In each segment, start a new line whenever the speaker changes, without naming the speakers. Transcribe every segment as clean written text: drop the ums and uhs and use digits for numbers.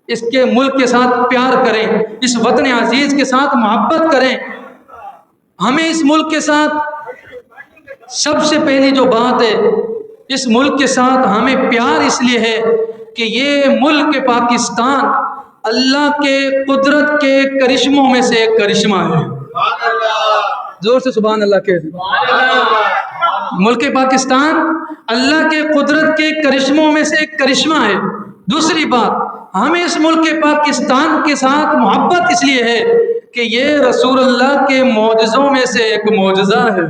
اس کے ملک کے ساتھ پیار کریں، اس وطن عزیز کے ساتھ محبت کریں۔ ہمیں اس ملک کے ساتھ سب سے پہلی جو بات ہے، اس ملک کے ساتھ ہمیں پیار اس لیے ہے کہ یہ ملک پاکستان اللہ کے قدرت کے کرشموں میں سے ایک کرشمہ ہے۔ زور سے سبحان اللہ کہہ دیں۔ ملک پاکستان اللہ کے قدرت کے کرشموں میں سے ایک کرشمہ ہے۔ دوسری بات، ہمیں اس ملک پاکستان کے ساتھ محبت اس لیے ہے کہ یہ رسول اللہ کے معجزوں میں سے ایک معجزہ ہے،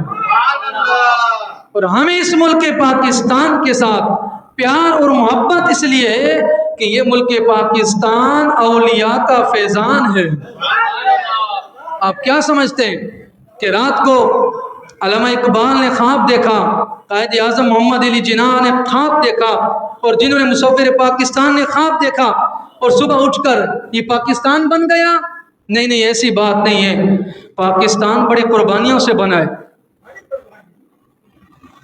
اور ہمیں اس ملک پاکستان کے ساتھ پیار اور محبت اس لیے ہے کہ یہ ملک پاکستان اولیاء کا فیضان ہے۔ آپ کیا سمجھتے ہیں کہ رات کو علامہ اقبال نے خواب دیکھا، قائد اعظم محمد علی جناح نے خواب دیکھا، اور جنہوں نے مصور پاکستان نے خواب دیکھا اور صبح اٹھ کر یہ پاکستان بن گیا؟ نہیں نہیں، ایسی بات نہیں ہے۔ پاکستان بڑی قربانیوں سے بنا ہے،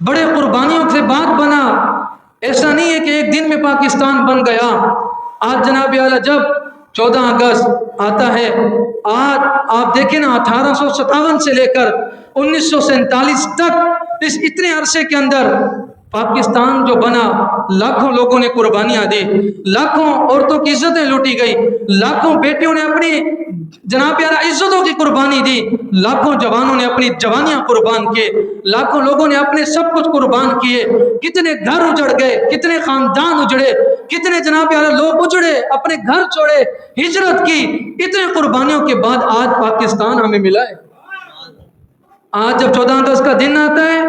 بڑے قربانیوں سے بات بنا۔ ایسا نہیں ہے کہ ایک دن میں پاکستان بن گیا۔ آج جناب اعلیٰ جب 14 اگست آتا ہے، آج آپ دیکھیں نا، 1857 سے لے کر 1947 تک، اس اتنے عرصے کے اندر پاکستان جو بنا، لاکھوں لوگوں نے قربانیاں دی، لاکھوں عورتوں کی عزتیں لوٹی گئی، لاکھوں بیٹیوں نے اپنی جناب اعلیٰ عزتوں کی قربانی دی، لاکھوں جوانوں نے اپنی جوانیاں قربان کیے، لاکھوں لوگوں نے اپنے سب کچھ قربان کیے۔ کتنے گھر اجڑ گئے، کتنے خاندان اجڑے، کتنے جناب اعلیٰ لوگ اجڑے، اپنے گھر چھوڑے، ہجرت کی۔ اتنے قربانیوں کے بعد آج پاکستان ہمیں ملا ہے۔ آج جب 14 اگست کا دن آتا ہے،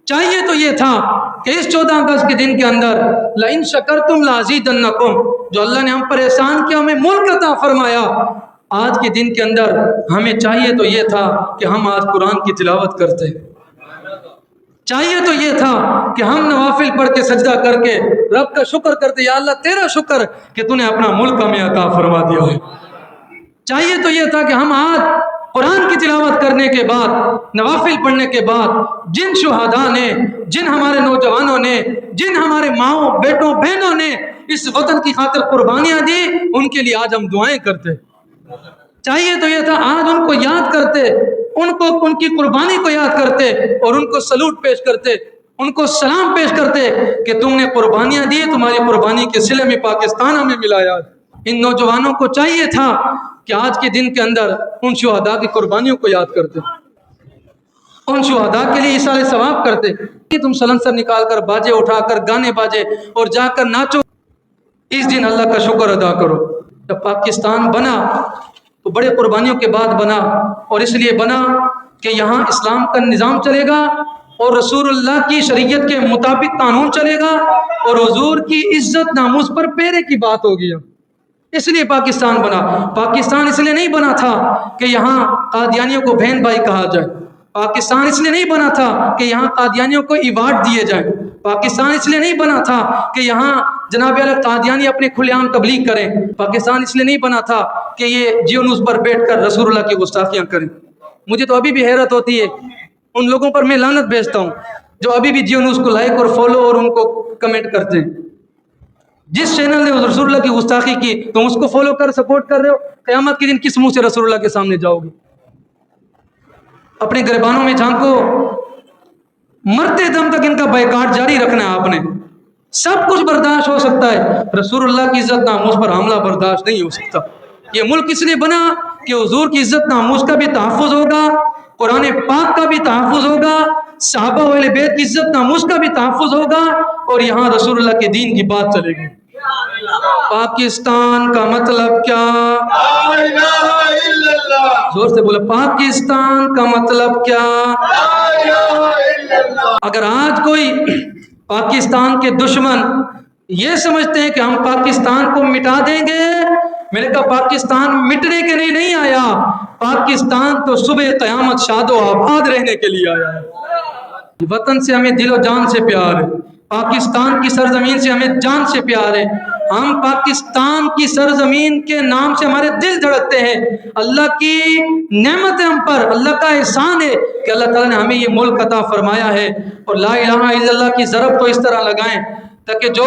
چاہیے تو یہ تھا کہ اس 14 اگست کے دن کے اندر لَإِن شَكَرْتُمْ لَأَزِيدَنَّكُمْ، جو اللہ نے ہم پر احسان کیا، ہمیں ملک عطا فرمایا، آج کے دن کے اندر ہمیں چاہیے تو یہ تھا کہ ہم آج قرآن کی تلاوت کرتے، چاہیے تو یہ تھا کہ ہم نوافل پڑھ کے سجدہ کر کے رب کا شکر کرتے، یا اللہ تیرا شکر کہ تو نے اپنا ملک ہمیں عطا فرما دیا ہے۔ چاہیے تو یہ تھا کہ ہم آج قرآن کی تلاوت کرنے کے بعد، نوافل پڑھنے کے بعد، جن شہداء نے، جن ہمارے نوجوانوں نے، جن ہمارے ماؤں بیٹوں بہنوں نے اس وطن کی خاطر قربانیاں دی، ان کے لیے آج ہم دعائیں کرتے۔ چاہیے تو یہ تھا آج ان کو یاد کرتے، ان کی قربانی کو یاد کرتے، اور ان کو سلوٹ پیش کرتے، ان کو سلام پیش کرتے کہ تم نے قربانیاں دی، تمہاری قربانی کے صلے میں پاکستان ہمیں ملا۔ یاد ان نوجوانوں کو چاہیے تھا کہ آج کے دن کے اندر ان شہداء کی قربانیوں کو یاد کرتے، ان شہداء کے لیے ایصال ثواب کرتے کہ تم سلنسر نکال کر، باجے اٹھا کر، گانے باجے اور جا کر ناچو، اس دن اللہ کا شکر ادا کرو۔ جب پاکستان بنا تو بڑے قربانیوں کے بعد بنا، اور اس لیے بنا کہ یہاں اسلام کا نظام چلے گا، اور رسول اللہ کی شریعت کے مطابق قانون چلے گا، اور حضور کی عزت ناموس پر پیرے کی بات ہوگی۔ اس لیے پاکستان بنا۔ پاکستان اس لیے نہیں بنا تھا کہ یہاں قادیانیوں کو بہن بھائی کہا جائے، پاکستان اس لیے نہیں بنا تھا کہ یہاں قادیانیوں کو ایوارڈ دیے جائیں، پاکستان اس لیے نہیں بنا تھا کہ یہاں جناب اعلیٰ قادیانی اپنے کھلے عام تبلیغ کریں، پاکستان اس لیے نہیں بنا تھا کہ یہ جیو نیوز پر بیٹھ کر رسول اللہ کی گستاخیاں کریں۔ مجھے تو ابھی بھی حیرت ہوتی ہے، ان لوگوں پر میں لعنت بھیجتا ہوں جو ابھی بھی جیو نیوز کو لائک اور فالو اور ان کو کمنٹ کرتے ہیں۔ جس چینل نے رسول اللہ کی گستاخی کی تم اس کو فالو کر سپورٹ کر رہے ہو، قیامت کے دن کس منہ سے رسول اللہ کے سامنے جاؤ گے؟ اپنے گریبانوں میں جھانکو، مرتے دم تک ان کا بائیکاٹ جاری رکھنا ہے۔ آپ نے سب کچھ برداشت ہو سکتا ہے، رسول اللہ کی عزت ناموس پر حملہ برداشت نہیں ہو سکتا۔ یہ ملک اس لیے بنا کہ حضور کی عزت ناموس کا بھی تحفظ ہوگا، قرآن پاک کا بھی تحفظ ہوگا، صحابہ و اہل بیت کی عزت ناموس کا بھی تحفظ ہوگا، اور یہاں رسول اللہ کے دین کی بات چلے گی۔ پاکستان کا مطلب کیا؟ لا الہ الا اللہ۔ زور سے بولو، پاکستان کا مطلب کیا؟ لا الہ الا اللہ۔ اگر آج کوئی پاکستان کے دشمن یہ سمجھتے ہیں کہ ہم پاکستان کو مٹا دیں گے، میں نے کہا پاکستان مٹنے کے لیے نہیں آیا، پاکستان تو صبح قیامت شاد و آباد رہنے کے لیے آیا ہے۔ وطن سے ہمیں دل و جان سے پیار ہے، پاکستان کی سرزمین سے ہمیں جان سے پیار ہے، ہم پاکستان کی سرزمین کے نام سے ہمارے دل دھڑکتے ہیں۔ اللہ کی نعمت ہم پر، اللہ کا احسان ہے کہ اللہ تعالیٰ نے ہمیں یہ ملک عطا فرمایا ہے۔ اور لا الہ الا اللہ کی ضرب تو اس طرح لگائیں تاکہ جو